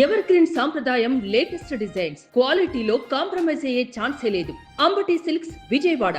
Ever green సాంప్రదాయం latest designs క్వాలిటీలో compromise అయ్యే ఛాన్సే లేదు. అంబటి సిల్క్స్ విజయవాడ.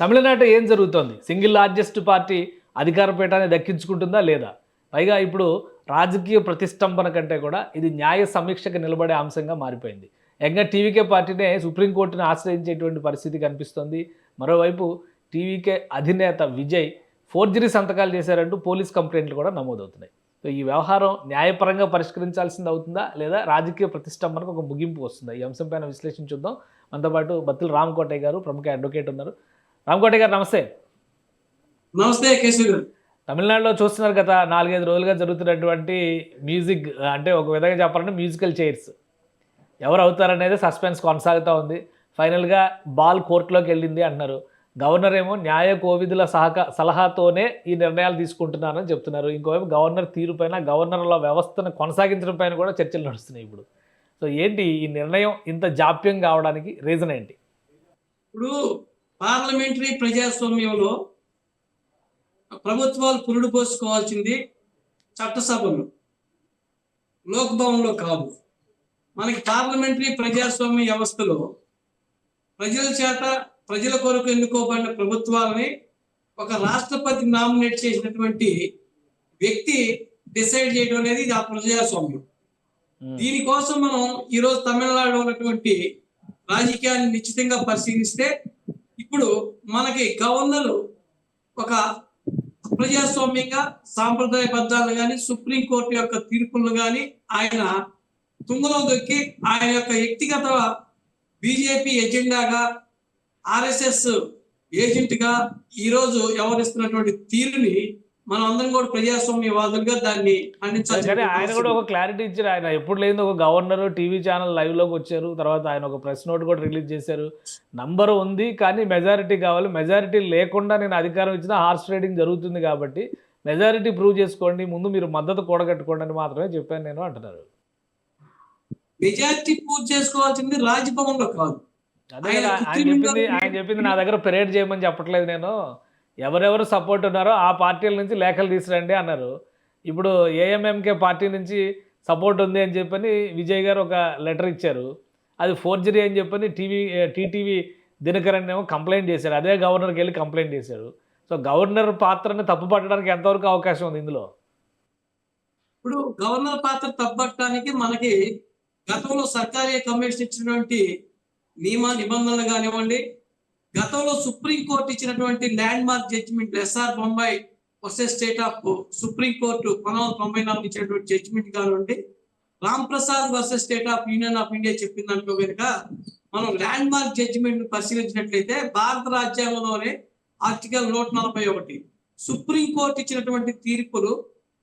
తమిళనాడు ఏం జరుగుతోంది? సింగిల్ లార్జెస్ట్ పార్టీ అధికార పీఠాన్ని దక్కించుకుంటుందా లేదా? పైగా ఇప్పుడు రాజకీయ ప్రతిష్టంభన కంటే కూడా ఇది న్యాయ సమీక్షకు నిలబడే అంశంగా మారిపోయింది. ఏకంగా టీవీకే పార్టీనే సుప్రీంకోర్టుని ఆశ్రయించేటువంటి పరిస్థితి కనిపిస్తోంది. మరోవైపు టీవీకే అధినేత విజయ్ ఫోర్జరీ సంతకాలు చేశారంటూ పోలీస్ కంప్లైంట్లు కూడా నమోదవుతున్నాయి. సో ఈ వ్యవహారం న్యాయపరంగా పరిష్కరించాల్సింది అవుతుందా లేదా రాజకీయ ప్రతిష్టంభనకు ఒక ముగింపు వస్తుందా? ఈ అంశంపైన విశ్లేషించుద్దాం. మనతో పాటు బత్తుల రామకోటయ్య గారు, ప్రముఖ అడ్వకేట్ ఉన్నారు. రామకోటయ్య గారు నమస్తే. నమస్తే కేశవ్ గారు. తమిళనాడులో చూస్తున్నారు గత 4-5 రోజులుగా జరుగుతున్నటువంటి మ్యూజిక్, అంటే ఒక విధంగా చెప్పాలంటే మ్యూజికల్ చైర్స్ ఎవరు అవుతారనేది సస్పెన్స్ కొనసాగుతూ ఉంది. ఫైనల్గా బాల్ కోర్టులోకి వెళ్ళింది అంటున్నారు. గవర్నర్ ఏమో న్యాయ కోవిధుల సలహాతోనే ఈ నిర్ణయాలు తీసుకుంటున్నారని చెప్తున్నారు. ఇంకోవైపు గవర్నర్ తీరుపైన, గవర్నర్ల వ్యవస్థను కొనసాగించడం పైన కూడా చర్చలు నడుస్తున్నాయి ఇప్పుడు. సో ఏంటి ఈ నిర్ణయం ఇంత జాప్యం కావడానికి రీజన్ ఏంటి? ఇప్పుడు పార్లమెంటరీ ప్రజాస్వామ్యంలో ప్రభుత్వాలు పురుడు పోసుకోవాల్సింది చట్టసభలో, లోక్భవన్లో కాదు. మనకి పార్లమెంటరీ ప్రజాస్వామ్య వ్యవస్థలో ప్రజల చేత, ప్రజల కొరకు ఎన్నుకోబడిన ప్రభుత్వాలని ఒక రాష్ట్రపతి నామినేట్ చేసినటువంటి వ్యక్తి డిసైడ్ చేయడం అనేది ఇది ఆ ప్రజాస్వామ్యం. దీనికోసం మనం ఈరోజు తమిళనాడులో ఉన్నటువంటి రాజకీయాన్ని నిశ్చితంగా పరిశీలిస్తే ఇప్పుడు మనకి గవర్నర్ ఒక ప్రజాస్వామ్యంగా సాంప్రదాయబద్ధాలను కానీ, సుప్రీంకోర్టు యొక్క తీర్పులను కానీ ఆయన తుంగలో దొక్కి ఆయన యొక్క వ్యక్తిగత బీజేపీ ఎజెండాగా, ఆర్ఎస్ఎస్ ఏజెంట్ గా ఈరోజు వ్యవహరిస్తున్నటువంటి తీరుని మనం అందరం కూడా ప్రజాస్వామ్యవాదులుగా దాన్ని ఖండించాలి. ఆయన కూడా ఒక క్లారిటీ ఇచ్చారు. ఆయన ఎప్పుడు లేదు ఒక గవర్నర్ టీవీ ఛానల్ లైవ్ లోకి వచ్చారు. తర్వాత ఆయన ఒక ప్రెస్ నోట్ కూడా రిలీజ్ చేశారు. నంబర్ ఉంది కానీ మెజారిటీ కావాలి, మెజారిటీ లేకుండా నేను అధికారం ఇచ్చిన హార్స్ ట్రేడింగ్ జరుగుతుంది కాబట్టి మెజారిటీ ప్రూవ్ చేసుకోండి, ముందు మీరు మద్దతు కూడగట్టుకోండి అని మాత్రమే చెప్పాను నేను అంటున్నారు. మెజారిటీ ప్రూవ్ చేసుకోవాల్సింది రాజ్భవన్ లో కాదు. ఆయన చెప్పింది నా దగ్గర పెరేడ్ చేయమని చెప్పట్లేదు, నేను ఎవరెవరు సపోర్ట్ ఉన్నారో ఆ పార్టీల నుంచి లేఖలు తీసుకురండి అన్నారు. ఇప్పుడు ఏఎంఎంకే పార్టీ నుంచి సపోర్ట్ ఉంది అని చెప్పని విజయ్ గారు ఒక లెటర్ ఇచ్చారు. అది ఫోర్జరీ అని చెప్పని టీటీవీ దినకరన్ ఏమో కంప్లైంట్ చేశారు. అదే గవర్నర్కి వెళ్ళి కంప్లైంట్ చేశారు. సో గవర్నర్ పాత్రని తప్పుపట్టడానికి ఎంతవరకు అవకాశం ఉంది ఇందులో? ఇప్పుడు గవర్నర్ పాత్ర తప్పుపట్టడానికి మనకి గతంలో సర్కారీ కమిషన్ ఇచ్చినటువంటి నియమ నిబంధనలు కానివ్వండి, గతంలో సుప్రీంకోర్టు ఇచ్చినటువంటి landmark judgment SR Bommai versus state of supreme court 1994 ఇచ్చినటువంటి జడ్జిమెంట్ కానివ్వండి, Ram Prasad versus state of union of India చెప్పిన దాంట్లో కనుక మనం ల్యాండ్ మార్క్ జడ్జిమెంట్ పరిశీలించినట్లయితే భారత రాజ్యాంగంలోనే ఆర్టికల్ 141 సుప్రీంకోర్టు ఇచ్చినటువంటి తీర్పులు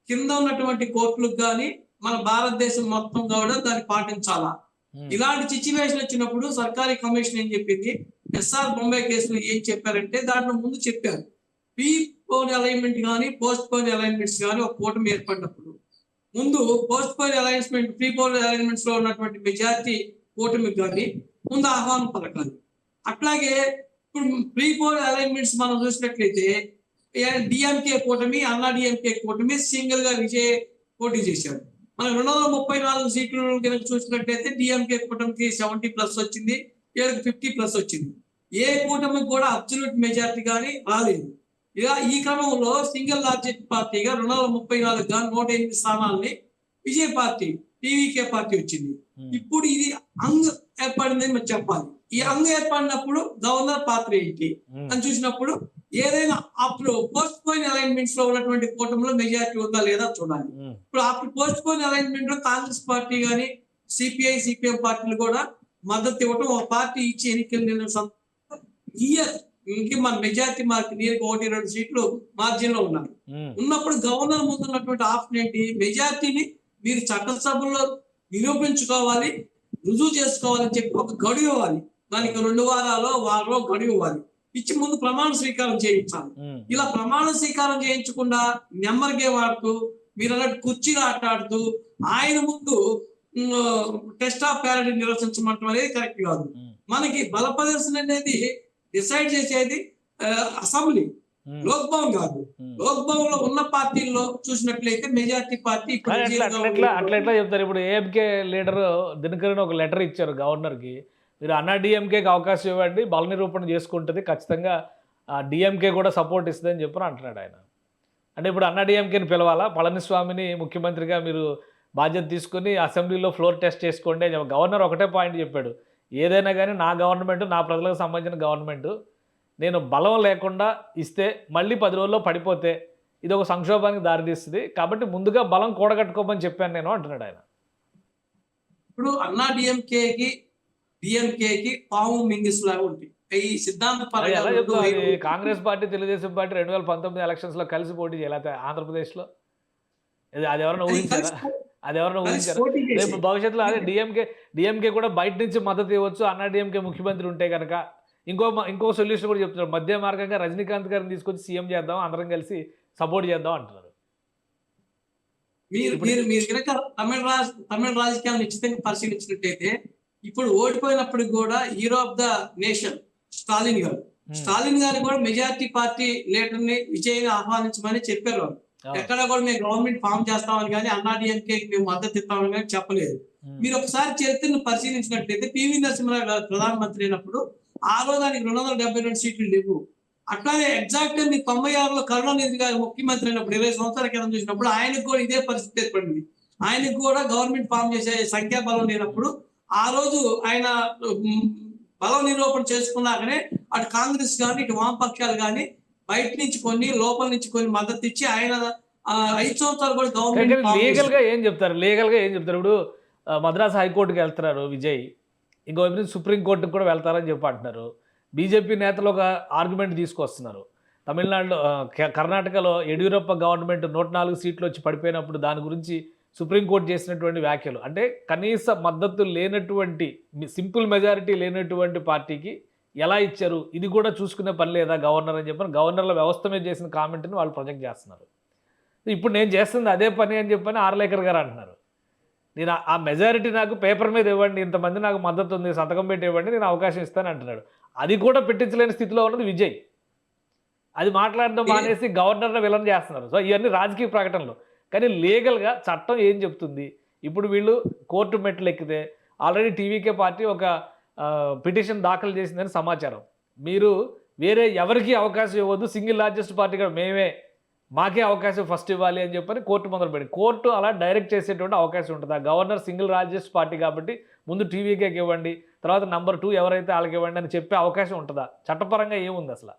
కింద ఉన్నటువంటి కోర్టులకు కానీ మన భారతదేశం మొత్తం కూడా దాన్ని పాటించాలా. ఇలాంటి సిచ్యువేషన్ వచ్చినప్పుడు సర్కారీ కమిషన్ ఏం చెప్పింది, ఎస్ఆర్ బొంబాయి కేసులో ఏం చెప్పారంటే దాంట్లో ముందు చెప్పారు, ప్రీ పోన్ అలైన్మెంట్ కానీ పోస్ట్ పోన్ అలైన్మెంట్స్ కానీ ఒక కూటమి ఏర్పడినప్పుడు ముందు post phone alignment, pre phone alignments లో ఉన్నటువంటి మెజారిటీ కూటమికి కానీ ముందు ఆహ్వానం పలకాలి. అట్లాగే ఇప్పుడు ప్రీ పోన్ అలైన్మెంట్స్ మనం చూసినట్లయితే డిఎంకే కూటమి, అన్నా డిఎంకే కూటమి సింగిల్ గా విజయ్ పోటీ చేశారు. మనం 234 సీట్లు కనుక చూసినట్లయితే డిఎంకే కూటమికి 70+ వచ్చింది, వీళ్ళకి 50+ వచ్చింది. ఏ కూటమికి కూడా అబ్సల్యూట్ మెజారిటీ కానీ రాలేదు. ఇలా ఈ క్రమంలో సింగిల్ లార్జెస్ట్ పార్టీగా 234 గా 108 స్థానాలని విజయ్ పార్టీ, టీవీకే పార్టీ వచ్చింది. ఇప్పుడు ఇది అంగ్ ఏర్పడిందని మనం చెప్పాలి. ఈ అంగ్ ఏర్పడినప్పుడు గవర్నర్ పాత్ర ఏంటి అని చూసినప్పుడు ఏదైనా అప్పుడు పోస్ట్ పోయిన్ అలైన్మెంట్స్ లో ఉన్నటువంటి కూటమిలో మెజారిటీ ఉందా లేదా చూడాలి. ఇప్పుడు అప్పుడు పోస్ట్ పోయిన్ అలైన్మెంట్ లో కాంగ్రెస్ పార్టీ కానీ, సిపిఐ సిపిఎం పార్టీలు కూడా మద్దతు ఇవ్వటం, ఒక పార్టీ ఇచ్చి ఎన్నికలు మన మెజారిటీ మార్క్ నియర్గా 1-2 సీట్లు మార్జిన్ లో ఉన్నారు. ఉన్నప్పుడు గవర్నర్ ముందు ఉన్నటువంటి ఆప్షన్ ఏంటి, మెజారిటీని మీరు చట్టసభలో నిరూపించుకోవాలి, రుజువు చేసుకోవాలని చెప్పి ఒక గడువు ఇవ్వాలి. దానికి 2 వారాలు వారంలో గడువు ఇవ్వాలి. ఇచ్చి ముందు ప్రమాణ స్వీకారం చేయించాలి. ఇలా ప్రమాణ స్వీకారం చేయించకుండా నెంబర్ గేమ్ ఆడుతూ, మీరు అన్నట్టు కుర్చీలు ఆట ఆడుతూ ఆయన ముందు టెస్ట్ ఆఫ్ ప్యారడీ నిర్వహించమంటం అనేది కరెక్ట్ కాదు. మనకి బల ప్రదర్శన అనేది డిసైడ్ చేసేది అసెంబ్లీ. లోక్ భవన్ కాదు. లోక్ భవన్ లో ఉన్న పార్టీల్లో చూసినట్లయితే మెజారిటీ పార్టీ ఇప్పుడు అట్లా ఎట్లా చెప్తారు? ఇప్పుడు ఏఎంకే లీడర్ దినకరన్ ఒక లెటర్ ఇచ్చారు గవర్నర్కి, మీరు అన్నా డిఎంకేకి అవకాశం ఇవ్వండి, బల నిరూపణ చేసుకుంటుంది, ఖచ్చితంగా డిఎంకే కూడా సపోర్ట్ ఇస్తుందని చెప్పని అంటున్నాడు ఆయన. అంటే ఇప్పుడు అన్నా డిఎంకేని పిలవాలా, పళనిస్వామిని ముఖ్యమంత్రిగా మీరు బాధ్యత తీసుకొని అసెంబ్లీలో ఫ్లోర్ టెస్ట్ చేసుకోండి అని గవర్నర్ ఒకటే పాయింట్ చెప్పాడు, ఏదైనా కానీ నా గవర్నమెంట్, నా ప్రజలకు సంబంధించిన గవర్నమెంట్, నేను బలం లేకుండా ఇస్తే మళ్ళీ 10 రోజుల్లో పడిపోతే ఇది ఒక సంక్షోభానికి దారితీస్తుంది, కాబట్టి ముందుగా బలం కూడగట్టుకోమని చెప్పాను నేను అంటున్నాడు ఆయన. ఇప్పుడు అన్నా డిఎంకేకి పాము మింగిస్ లాగా ఉంటుంది. ఈ సిద్ధాంత ఎలా చెప్తావు? Congress party, Telugu Desam party 2019 elections లో కలిసి పోటీ చేయాలి ఆంధ్రప్రదేశ్లో. అది ఎవరైనా ఊహించారా? రేపు భవిష్యత్తులో అదే డిఎంకే కూడా బయట నుంచి మద్దతు ఇవ్వచ్చు అన్నా డిఎంకే ముఖ్యమంత్రి ఉంటే కనుక. ఇంకో సొల్యూషన్ కూడా చెప్తున్నారు, మధ్య మార్గంగా రజనీకాంత్ గారిని తీసుకొచ్చి సీఎం చేద్దాం, అందరం కలిసి సపోర్ట్ చేద్దాం అంటున్నారు. మీరు కనుక తమిళ రాజకీయాలను నిశ్చితంగా పరిశీలించినట్టయితే ఇప్పుడు ఓడిపోయినప్పటికి కూడా hero of the nation Stalin గారు కూడా మెజారిటీ పార్టీ లీడర్ ని విజయంగా ఆహ్వానించమని చెప్పారు. ఎక్కడ కూడా మేము గవర్నమెంట్ ఫామ్ చేస్తామని కానీ అన్నా డిఎంకే మేము మద్దతు ఇస్తామని కానీ చెప్పలేదు. మీరు ఒకసారి చరిత్రను పరిశీలించినట్లయితే పివి నరసింహరావు గారు ప్రధానమంత్రి అయినప్పుడు ఆ రోజు ఆయనకి 272 సీట్లు లేవు. అట్లానే ఎగ్జాక్ట్ గా మీరు 96లో కరుణానిధి గారు ముఖ్యమంత్రి అయినప్పుడు 20 సంవత్సరాల క్రితం చూసినప్పుడు ఆయనకు కూడా ఇదే పరిస్థితి ఏర్పడింది. ఆయనకు కూడా గవర్నమెంట్ ఫామ్ చేసే సంఖ్యాబలం లేనప్పుడు ఆ రోజు ఆయన బలం నిరూపణ చేసుకున్నాకనే అటు కాంగ్రెస్ కానీ ఇటు వామపక్షాలు కానీ బయట నుంచి కొన్ని లోపల నుంచి కొన్ని మద్దతు ఇచ్చి ఆయన 5 సంవత్సరాలు కూడా గవర్నమెంట్ లీగల్ గా ఏం చెప్తారు? ఇప్పుడు మద్రాసు హైకోర్టుకి వెళ్తున్నారు విజయ్, ఇంకోవైపు నుంచి సుప్రీంకోర్టుకు కూడా వెళ్తారని చెప్పి అంటున్నారు. బీజేపీ నేతలు ఒక ఆర్గ్యుమెంట్ తీసుకొస్తున్నారు, తమిళనాడులో కర్ణాటకలో యడ్యూరప్ప గవర్నమెంట్ 104 సీట్లు వచ్చి పడిపోయినప్పుడు దాని గురించి సుప్రీంకోర్టు చేసినటువంటి వ్యాఖ్యలు, అంటే కనీస మద్దతు లేనటువంటి, సింపుల్ మెజారిటీ లేనటువంటి పార్టీకి ఎలా ఇచ్చారు, ఇది కూడా చూసుకునే పని లేదా గవర్నర్ అని చెప్పని గవర్నర్ల వ్యవస్థ మీద చేసిన కామెంట్ని వాళ్ళు ప్రొజెక్ట్ చేస్తున్నారు. ఇప్పుడు నేను చేస్తుంది అదే పని అని చెప్పని ఆర్లేకర్ గారు అంటున్నారు. నేను ఆ మెజారిటీ నాకు పేపర్ మీద ఇవ్వండి, ఇంతమంది నాకు మద్దతు ఉంది, సంతకం పెట్టి ఇవ్వండి, నేను అవకాశం ఇస్తాను అంటున్నాడు. అది కూడా పెట్టించలేని స్థితిలో ఉన్నది విజయ్. అది మాట్లాడడం మానేసి గవర్నర్ని విలన్ చేస్తున్నారు. సో ఇవన్నీ రాజకీయ ప్రకటనలు, కానీ లీగల్గా చట్టం ఏం చెప్తుంది? ఇప్పుడు వీళ్ళు కోర్టు మెట్లు ఎక్కితే ఆల్రెడీ టీవీకే పార్టీ ఒక పిటిషన్ దాఖలు చేసిందని సమాచారం. మీరు వేరే ఎవరికి అవకాశం ఇవ్వద్దు, సింగిల్ లార్జెస్ట్ పార్టీగా మాకే అవకాశం ఫస్ట్ ఇవ్వాలి అని చెప్పని కోర్టు మొదలుపెట్టి, కోర్టు అలా డైరెక్ట్ చేసేటువంటి అవకాశం ఉంటుంది. ఆ గవర్నర్ సింగిల్ లార్జెస్ట్ పార్టీ కాబట్టి ముందు టీవీకేకి ఇవ్వండి, తర్వాత నెంబర్ 2 ఎవరైతే వాళ్ళకి ఇవ్వండి అని చెప్పే అవకాశం ఉంటుందా? చట్టపరంగా ఏముంది అసలు?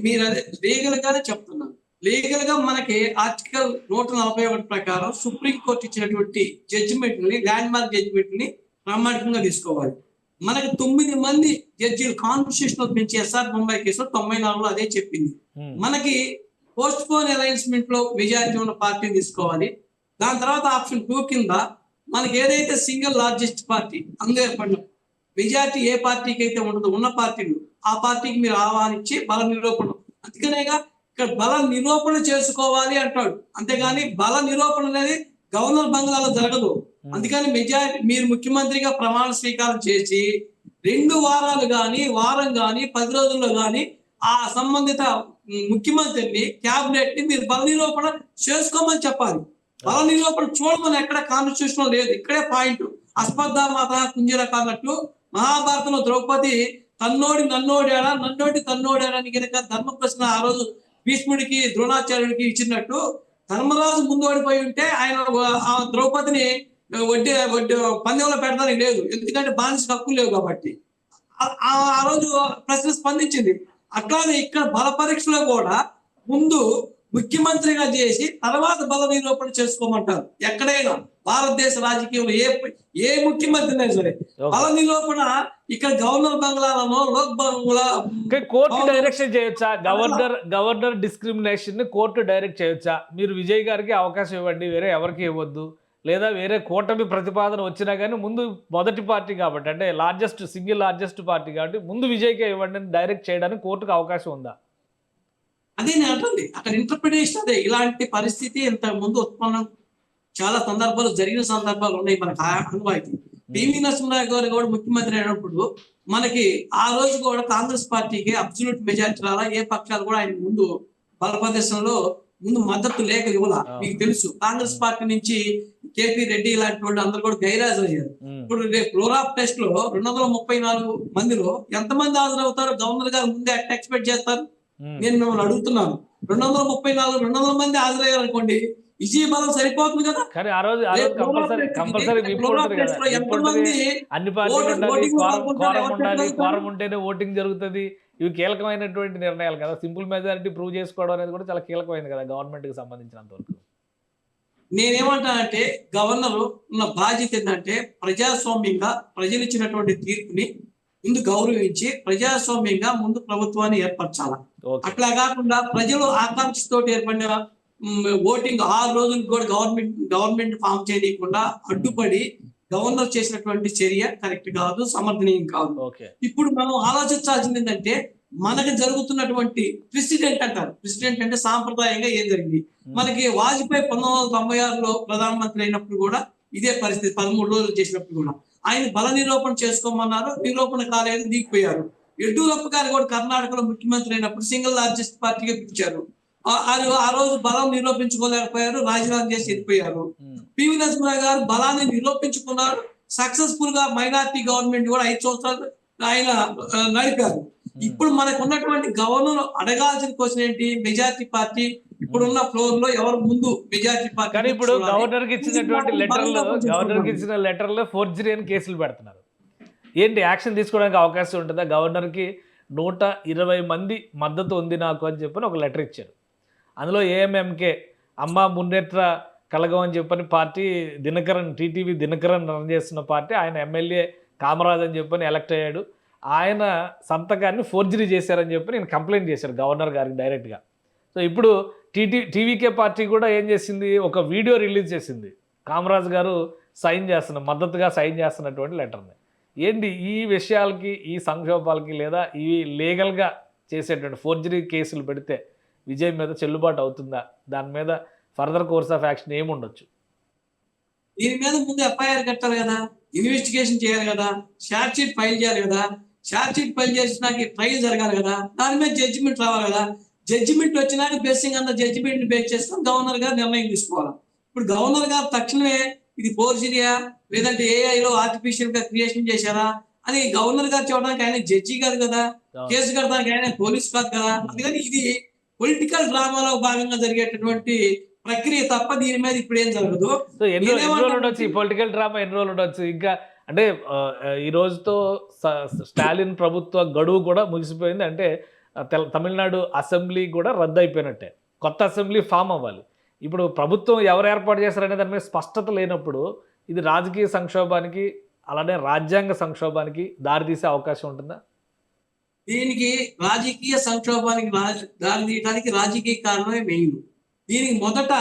మీరు అదే లీగల్ గానే చెప్తున్నాను. లీగల్ గా మనకి ఆర్టికల్ 141 ప్రకారం సుప్రీంకోర్టు ఇచ్చినటువంటి జడ్జిమెంట్ ని, ల్యాండ్ మార్క్ జడ్జిమెంట్ ని ప్రామాణికంగా తీసుకోవాలి. మనకి 9 మంది జడ్జీలు కాన్స్టిట్యూషనల్ బెంచ్ ఎస్ఆర్ ముంబై కేసులో 94లో అదే చెప్పింది. మనకి పోస్ట్ పోన్ అలైన్స్మెంట్ లో మెజారిటీ ఉన్న పార్టీని తీసుకోవాలి. దాని తర్వాత ఆప్షన్ 2 కింద మనకి ఏదైతే సింగిల్ లార్జెస్ట్ పార్టీ అందులో ఏర్పడిన మెజారిటీ ఏ పార్టీకి అయితే ఉండదో ఉన్న పార్టీలు ఆ పార్టీకి మీరు ఆహ్వానించి బల నిరూపణ, అందుకనేగా ఇక్కడ బల నిరూపణ చేసుకోవాలి అంటాడు, అంతేగాని బల నిరూపణ అనేది గవర్నర్ బంగ్లాలో జరగదు. అందుకని మెజారిటీ మీరు ముఖ్యమంత్రిగా ప్రమాణ స్వీకారం చేసి 2 వారాలు కానీ వారం కానీ 10 రోజుల్లో కానీ ఆ సంబంధిత ముఖ్యమంత్రిని, క్యాబినెట్ ని మీరు బల నిరూపణ చేసుకోమని చెప్పాలి. బల నిరూపణ చూడమని ఎక్కడ కాన్స్టిట్యూషన్ లేదు. ఇక్కడే పాయింట్. అస్పర్ధ మాత కుంజరక అన్నట్టు మహాభారతంలో ద్రౌపది తన్నోడి నన్నోడాడా, నన్నోడి తన్నోడాడా అని కనుక ధర్మ ప్రశ్న ఆ రోజు భీష్ముడికి ద్రోణాచార్యుడికి ఇచ్చినట్టు ధర్మరాజు ముందు ఓడిపోయి ఉంటే ఆయన ఆ ద్రౌపదిని వడ్డీ పందెంలో పెడతానికి లేదు, ఎందుకంటే బానిస హక్కులు లేవు కాబట్టి. ఆ రోజు ప్రశ్న స్పందించింది. అట్లానే ఇక్కడ బల పరీక్షలో కూడా ముందు ముఖ్యమంత్రిగా చేసి తర్వాత బల నిరూపణ చేసుకోమంటారు. ఎక్కడైనా భారతదేశ రాజకీయంలో ఏ ముఖ్యమంత్రి సరే బల నిరూపణ ఇక్కడ గవర్నర్ బంగ్లాలను లోక్ బంగ్లా కోర్టు డైరెక్షన్ చేయొచ్చా? గవర్నర్ డిస్క్రిమినేషన్ ని కోర్టు డైరెక్ట్ చేయొచ్చా? మీరు విజయ్ గారికి అవకాశం ఇవ్వండి, వేరే ఎవరికి ఇవ్వద్దు, లేదా వేరే కూటమి ప్రతిపాదన వచ్చినా కానీ ముందు మొదటి పార్టీ కాబట్టి, అంటే సింగిల్ లార్జెస్ట్ పార్టీ కాబట్టి ముందు విజయ్కే ఇవ్వండి అని డైరెక్ట్ చేయడానికి కోర్టుకు అవకాశం ఉందా? అదే నేను అంటుంది. అక్కడ ఇంటర్ప్రిటేషన్ అదే. ఇలాంటి పరిస్థితి ఇంత ముందు ఉత్పన్నం చాలా సందర్భాలు జరిగిన సందర్భాలు ఉన్నాయి మనకు అనుభవానికి. పివి నరసింహరావు గారు కూడా ముఖ్యమంత్రి అయినప్పుడు మనకి ఆ రోజు కూడా కాంగ్రెస్ పార్టీకి అబ్సల్యూట్ మెజారిటీ రాలా, ఏ పక్షాలు కూడా ఆయన ముందు బలప్రదర్శనంలో ముందు మద్దతు లేక ఇవ్వాల. మీకు తెలుసు కాంగ్రెస్ పార్టీ నుంచి కేపీ రెడ్డి ఇలాంటి వాళ్ళు అందరూ కూడా గైరాజ్ అయ్యారు. ఇప్పుడు రేపు ఫ్లోర్ ఆఫ్ టెస్ట్ లో 234 మందిలో ఎంతమంది హాజరవుతారో గవర్నర్ గారు ముందే ఎక్స్పెక్ట్ చేస్తారు. నేను మిమ్మల్ని అడుగుతున్నాను, 234 200 మంది హాజరయ్యారు అనుకోండి, విజయ బలం సరిపోతుంది కదా. కానీ ఆ రోజు కంపల్సరీ ఎంతమంది అన్ని పార్టీలు ఉండాలి, క్వారం ఉంటేనే ఓటింగ్ జరుగుతుంది. ఇవి కీలకమైనటువంటి నిర్ణయాలు కదా. సింపుల్ మెజారిటీ ప్రూవ్ చేసుకోవడం అనేది కూడా చాలా కీలకమైనది కదా గవర్నమెంట్ కి సంబంధించినంత వరకు. నేనేమంటానంటే గవర్నర్ ఉన్న బాధ్యత ఏంటంటే ప్రజాస్వామ్యంగా ప్రజలు ఇచ్చినటువంటి తీర్పుని ముందు గౌరవించి ప్రజాస్వామ్యంగా ముందు ప్రభుత్వాన్ని ఏర్పరచాల. అట్లా కాకుండా ప్రజలు ఆకాంక్షతో ఏర్పడిన ఓటింగ్ 6 రోజులకు కూడా గవర్నమెంట్ ఫామ్ చేయకుండా అడ్డుపడి గవర్నర్ చేసినటువంటి చర్య కరెక్ట్ కాదు, సమర్థనీయం కాదు. ఇప్పుడు మనం ఆలోచించాల్సింది ఏంటంటే మనకి జరుగుతున్నటువంటి ప్రెసిడెంట్ అంటారు. ప్రెసిడెంట్ అంటే సాంప్రదాయంగా ఏం జరిగింది మనకి వాజ్పేయి 1996లో ప్రధానమంత్రి అయినప్పుడు కూడా ఇదే పరిస్థితి. 13 రోజులు చేసినప్పుడు కూడా ఆయన బల నిరూపణ చేసుకోమన్నారు, నిరూపణ కాలేదు, దిగిపోయారు. యడ్యూరప్ప గారు కూడా కర్ణాటకలో ముఖ్యమంత్రి అయినప్పుడు సింగిల్ లార్జెస్ట్ పార్టీగా పిలిచారు. ఆ రోజు బలం నిరూపించుకోలేకపోయారు, రాజీనామా చేసి వెళ్ళిపోయారు. పివి నరసింహరావు గారు బలాన్ని నిరూపించుకున్నారు, సక్సెస్ఫుల్ గా మైనార్టీ గవర్నమెంట్ కూడా 5 సంవత్సరాలు ఆయన నడిపారు. ఇప్పుడు మనకు ఉన్నటువంటి గవర్నర్ అడగాల్సిన క్వశ్చన్ ఏంటి, మెజారిటీ పార్టీ ఇప్పుడున్న ఫ్లోర్ లో ఎవరు ముందు మెజారిటీ పార్టీ. కానీ ఇప్పుడు గవర్నర్ కి ఇచ్చిన లెటర్లో ఫోర్జరీ అని కేసులు పెడుతున్నారు. ఏంటి యాక్షన్ తీసుకోవడానికి అవకాశం ఉంటుందా? గవర్నర్ కి 120 మంది మద్దతు ఉంది నాకు అని చెప్పని ఒక లెటర్ ఇచ్చారు. అందులో ఏఎంఎంకే అమ్మ మున్నేట్ర కలగం అని చెప్పని party Dinakaran, TTV Dinakaran run చేస్తున్న పార్టీ, ఆయన ఎమ్మెల్యే కామరాజ్ అని చెప్పని ఎలక్ట్ అయ్యాడు. ఆయన సంతకాన్ని ఫోర్జరీ చేశారని చెప్పి నేను కంప్లైంట్ చేశాను గవర్నర్ గారికి డైరెక్ట్గా. సో ఇప్పుడు టీవీకే పార్టీ కూడా ఏం చేసింది, ఒక వీడియో రిలీజ్ చేసింది కామరాజ్ గారు మద్దతుగా సైన్ చేస్తున్నటువంటి లెటర్ని. ఏంటి ఈ విషయాలకి, ఈ సంక్షోభాలకి లేదా ఈ లీగల్గా చేసేటువంటి ఫోర్జరీ కేసులు పెడితే విజయ్ మీద చెల్లుబాటు అవుతుందా? దాని మీద ఫర్దర్ కోర్స్ ఆఫ్ యాక్షన్ ఏముండొచ్చు? దీని మీద ముందు ఎఫ్ఐఆర్ కట్టాలి కదా, ఇన్వెస్టిగేషన్ చేయాలి కదా, షార్ట్ షీట్ ఫైల్ చేయాలి కదా, షార్ట్ షీట్ ఫైల్ చేసినాక ట్రయల్ జరగాలి కదా, దాని మీద జడ్జిమెంట్ రావాలి కదా. జడ్జిమెంట్ వచ్చినాక బేసింగ్ అన్న జడ్జిమెంట్ బేస్ చేసుకొని గవర్నర్ గారు నిర్ణయం తీసుకోవాలి. ఇప్పుడు గవర్నర్ గారు తక్షణమే ఇది ఫోర్జరీయా లేదంటే ఏఐలో ఆర్టిఫిషియల్ గా క్రియేషన్ చేశారా అని గవర్నర్ గారు చూడడానికి ఆయన జడ్జి కాదు కదా, కేసు కట్టడానికి ఆయన పోలీస్ కాదు కదా. అందుకని ఇది పొలిటికల్ డ్రామాలో భాగంగా జరిగేటటువంటి ప్రక్రియ తప్ప దీని మీద ఇప్పుడు ఏం జరగదు. పొలిటికల్ డ్రామా ఎన్ని రోజులు ఉండొచ్చు ఇంకా అంటే ఈ రోజుతో స్టాలిన్ ప్రభుత్వ గడువు కూడా ముగిసిపోయింది. అంటే తమిళనాడు అసెంబ్లీ కూడా రద్దు అయిపోయినట్టే, కొత్త అసెంబ్లీ ఫామ్ అవ్వాలి. ఇప్పుడు ప్రభుత్వం ఎవరు ఏర్పాటు చేశారనే దాని మీద స్పష్టత లేనప్పుడు ఇది రాజకీయ సంక్షోభానికి అలానే రాజ్యాంగ సంక్షోభానికి దారితీసే అవకాశం ఉంటుందా? దీనికి రాజకీయ సంక్షోభానికి దారితీయడానికి రాజకీయ కారణమే మెయిన్. దీనికి మొదట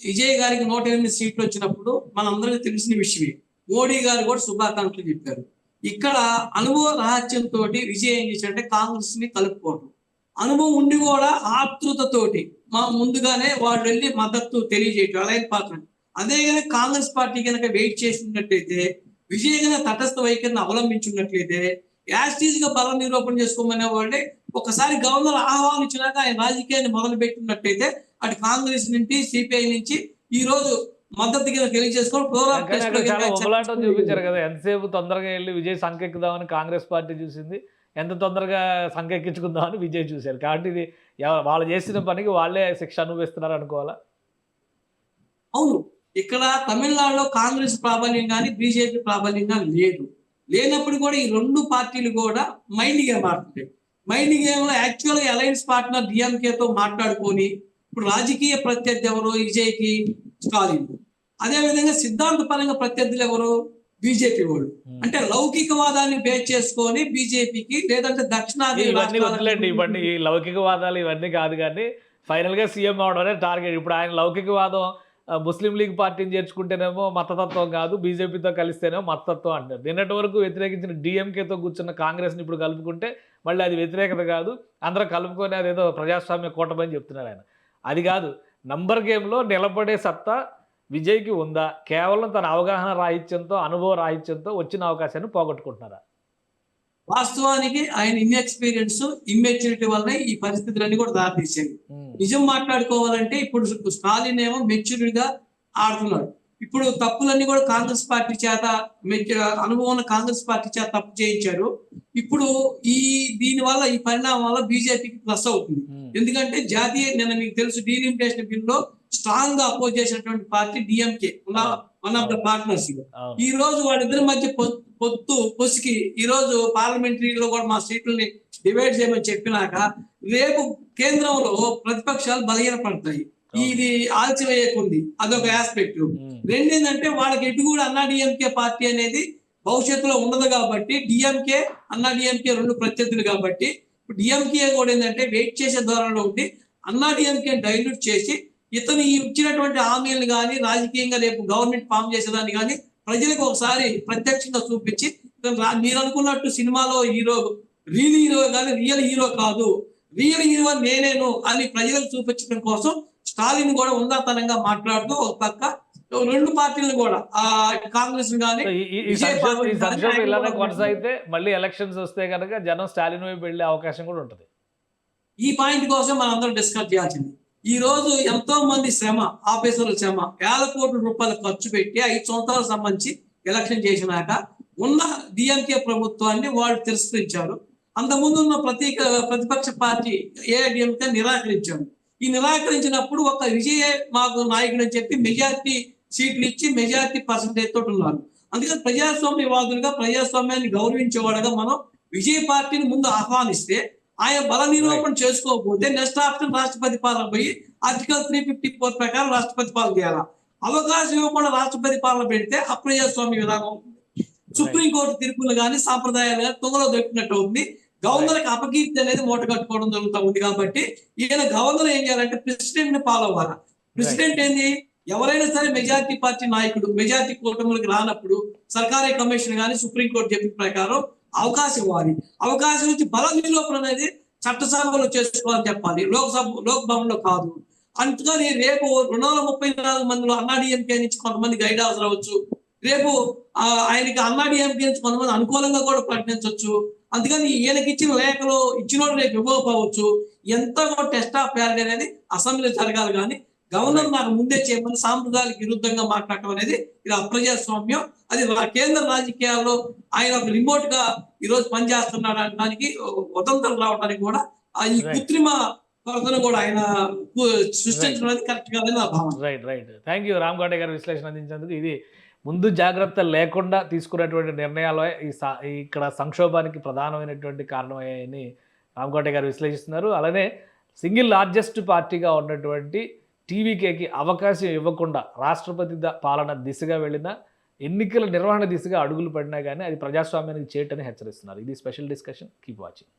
విజయ్ గారికి 108 సీట్లు వచ్చినప్పుడు మనందరికీ తెలిసిన విషయమే. మోడీ గారు కూడా శుభాకాంక్షలు చెప్పారు. ఇక్కడ అనుభవ రహస్యంతో విజయ్ ఏం చేశారంటే కాంగ్రెస్ ని కలుపుకోవడం, అనుభవం ఉండి కూడా ఆతృతతోటి ముందుగానే వాళ్ళు వెళ్ళి మద్దతు తెలియజేయటం అలైన్ పాత్ర. అదే కనుక కాంగ్రెస్ పార్టీ కనుక వెయిట్ చేసినట్లయితే, విజయ్ కనుక తటస్థ వైఖరిని అవలంబించున్నట్లయితే యాస్టీజ్ గా బలం నిరూపణ చేసుకోమనే వాళ్ళే ఒకసారి గవర్నర్ ఆహ్వానించినాక ఆయన రాజకీయాన్ని మొదలు పెట్టినట్టయితే అటు కాంగ్రెస్ నుంచి సిపిఐ నుంచి ఈ రోజు మద్దతు కింద తెలియజేసుకోవడం చూపించారు కదా. ఎంతసేపు తొందరగా వెళ్ళి విజయ్ సంకెక్కుదామని కాంగ్రెస్ పార్టీ చూసింది, ఎంత తొందరగా సంకెక్కించుకుందామని విజయ్ చూశారు. కాబట్టి ఇది వాళ్ళు చేసిన పనికి వాళ్ళే శిక్ష అనుభవిస్తున్నారు అనుకోవాలా? అవును, ఇక్కడ తమిళనాడులో కాంగ్రెస్ ప్రాబల్యం కానీ బీజేపీ ప్రాబల్యం కానీ లేనప్పుడు కూడా ఈ రెండు పార్టీలు కూడా మైండ్ గేమ్ ఆడుతుంటాయి. మైండ్ గేమ్ లో యాక్చువల్ గా అలయన్స్ పార్ట్నర్ డిఎంకేతో మాట్లాడుకొని ఇప్పుడు రాజకీయ ప్రత్యర్థి ఎవరు విజయ్కి స్టాలిన్, అదే విధంగా సిద్ధాంత పరంగా ప్రత్యర్థులు ఎవరు బీజేపీ వాళ్ళు. అంటే లౌకికవాదాన్ని బేస్ చేసుకొని బీజేపీకి లేదంటే దక్షిణాది ఇవన్నీ లౌకికవాదాలు ఇవన్నీ కాదు, కానీ ఫైనల్ గా సీఎం అవడం టార్గెట్. ఇప్పుడు ఆయన లౌకికవాదం ముస్లిం లీగ్ పార్టీని చేర్చుకుంటేనేమో మతతత్వం కాదు, బీజేపీతో కలిస్తేనేమో మతతత్వం అంటారు. నిన్నటి వరకు వ్యతిరేకించిన డిఎంకేతో కూర్చున్న కాంగ్రెస్ని ఇప్పుడు కలుపుకుంటే మళ్ళీ అది వ్యతిరేకత కాదు, అందరూ కలుపుకొని అదేదో ప్రజాస్వామ్య కూటమని చెప్తున్నారు ఆయన. అది కాదు, నంబర్ గేమ్లో నిలబడే సత్తా విజయ్కి ఉందా? కేవలం తన అవగాహన రాహిత్యంతో, అనుభవ రాహిత్యంతో వచ్చిన అవకాశాన్ని పోగొట్టుకుంటున్నారా? వాస్తవానికి ఆయన ఇన్ఎక్స్పీరియన్స్, ఇమ్మెచ్యూరిటీ వల్ల ఈ పరిస్థితులన్నీ కూడా దారితీసాయి. నిజం మాట్లాడుకోవాలంటే ఇప్పుడు స్టాలిన్ ఏమో మెచ్యూర్డ్ గా ఆడుతున్నాడు. ఇప్పుడు తప్పులన్నీ కూడా కాంగ్రెస్ పార్టీ చేత అనుభవం ఉన్న కాంగ్రెస్ పార్టీ చేత తప్పు చేయించారు. ఇప్పుడు దీని వల్ల ఈ పరిణామం వల్ల బీజేపీకి ప్లస్ అవుతుంది. ఎందుకంటే నిన్న మీకు తెలుసు డీలిమిటేషన్ బిల్ లో స్ట్రాంగ్ గా అపోజ్ చేసినటువంటి party DMK, one of the partners. ఈ రోజు వాళ్ళిద్దరి మధ్య పొసికి ఈ రోజు పార్లమెంటరీలో కూడా మా సీట్లని డివైడ్ చేయమని చెప్పినాక రేపు కేంద్రంలో ప్రతిపక్షాలు బలహీనపడతాయి. ఇది ఆల్చివేయకుంది, అదొక ఆస్పెక్ట్. రెండేంటంటే వాళ్ళకి ఎటు కూడా అన్నా డిఎంకే పార్టీ అనేది భవిష్యత్తులో ఉండదు కాబట్టి డిఎంకే అన్నా డిఎంకే రెండు ప్రత్యర్థులు కాబట్టి డిఎంకే కూడా ఏంటంటే వెయిట్ చేసే ధోరణిలో ఉండి అన్నా డిఎంకే డైల్యూట్ చేసి ఇతను ఇచ్చినటువంటి హామీలను కానీ రాజకీయంగా రేపు గవర్నమెంట్ ఫామ్ చేసేదాన్ని కానీ ప్రజలకు ఒకసారి ప్రత్యక్షంగా చూపించి మీరు అనుకున్నట్టు సినిమాలో రియల్ హీరో కానీ రియల్ హీరో కాదు, రియల్ హీరో నేనేను అని ప్రజలకు చూపించడం కోసం స్టాలిన్ కూడా ఉందాతనంగా మాట్లాడుతూ ఒక పక్క రెండు పార్టీలను కూడా కాంగ్రెస్ కానీ ఇలానే కొనసాగితే మళ్ళీ ఎలక్షన్స్ వస్తే కనుక జనం స్టాలిన్ వైపు వెళ్ళే అవకాశం కూడా ఉంటుంది. ఈ పాయింట్ కోసం మనం అందరం డిస్కస్ చేయాల్సింది. ఈ రోజు ఎంతో మంది శ్రమ, ఆఫీసర్ల శ్రమ, వేల కోట్ల రూపాయలు ఖర్చు పెట్టి 5 సంవత్సరాలకు సంబంధించి ఎలక్షన్ చేసినాక ఉన్న డిఎంకే ప్రభుత్వాన్ని వాళ్ళు తిరస్కరించారు. అంతకుముందు ఉన్న ప్రతిపక్ష పార్టీ ఏఐడిఎంకే నిరాకరించారు. ఈ నిరాకరించినప్పుడు ఒక విజయే మాకు నాయకుడు అని చెప్పి మెజారిటీ సీట్లు ఇచ్చి మెజారిటీ పర్సెంటేజ్ తోటి ఉన్నారు. అందుకని ప్రజాస్వామ్యవాదులుగా ప్రజాస్వామ్యాన్ని గౌరవించేవాడుగా మనం విజయ పార్టీని ముందు ఆహ్వానిస్తే ఆయన బల నిరూపణ చేసుకోకపోతే నెక్స్ట్ ఆప్షన్ రాష్ట్రపతి పాలన పోయి ఆర్టికల్ 354 ప్రకారం రాష్ట్రపతి పాలన చేయాలా. అవకాశం ఇవ్వకుండా రాష్ట్రపతి పాలన పెడితే అప్రజాస్వామ్య విధానం అవుతుంది. సుప్రీంకోర్టు తీర్పులు కానీ సాంప్రదాయాలు కానీ తుంగలో దొరికినట్టు అవుతుంది. గవర్నర్కి అపకీర్తి అనేది మూట కట్టుకోవడం జరుగుతూ ఉంది. కాబట్టి ఈయన గవర్నర్ ఏం చేయాలంటే ప్రెసిడెంట్ ని ఫాలో అవ్వాలి. ప్రెసిడెంట్ ఏంది, ఎవరైనా సరే మెజారిటీ పార్టీ నాయకుడు మెజారిటీ కూటమిలకు రానప్పుడు సర్కారీ కమిషన్ కానీ సుప్రీంకోర్టు చెప్పిన ప్రకారం అవకాశం ఇవ్వాలి. అవకాశం ఇచ్చి బల నిరూపణ అనేది చట్టసభలో చేసుకోవాలని చెప్పాలి, లోక్భవన్లో కాదు. అందుకని రేపు 234 మందిలో అన్నాడీఎంకే నుంచి కొంతమంది గైడ్ హౌస్ రావచ్చు. రేపు ఆయనకి అన్నాడీఎంకే నుంచి కొంతమంది అనుకూలంగా కూడా ప్రకటించవచ్చు. అందుకని ఈయనకి ఇచ్చిన లేఖలో ఇచ్చినోడు రేపు ఇవ్వకపోవచ్చు. ఎంత టెస్ట్ ఆఫ్ ప్యారిటీ అనేది అసెంబ్లీ జరగాలి. కానీ గవర్నర్ నాకు ముందే చేయమని సాంప్రదాయాలకు విరుద్ధంగా మాట్లాడటం అనేది ఇది అప్రజాస్వామ్యం. అది కేంద్ర రాజకీయాల్లో ఆయన ఒక రిమోట్ గా ఈ రోజు పనిచేస్తున్నాడు అనడానికి స్వతంత్రం రావడానికి కూడా ఈ కృత్రిమ కొరతను కూడా ఆయన సృష్టించడం అనేది కరెక్ట్ కాదని నా భావన. రైట్. థ్యాంక్ యూ రామకోటయ్య గారు విశ్లేషణ అందించేందుకు. ఇది ముందు జాగ్రత్త లేకుండా తీసుకున్నటువంటి నిర్ణయాలు ఇక్కడ సంక్షోభానికి ప్రధానమైనటువంటి కారణమయ్యాయని రామకోటయ్య గారు విశ్లేషిస్తున్నారు. అలానే సింగిల్ లార్జెస్ట్ పార్టీగా ఉన్నటువంటి టీవీకేకి అవకాశం ఇవ్వకుండా రాష్ట్రపతి పాలన దిశగా వెళ్ళిన ఎన్నికల నిర్వహణ దిశగా అడుగులు పడినా కానీ అది ప్రజాస్వామ్యానికి చేయటని హెచ్చరిస్తున్నారు. ఇది స్పెషల్ డిస్కషన్. Keep watching.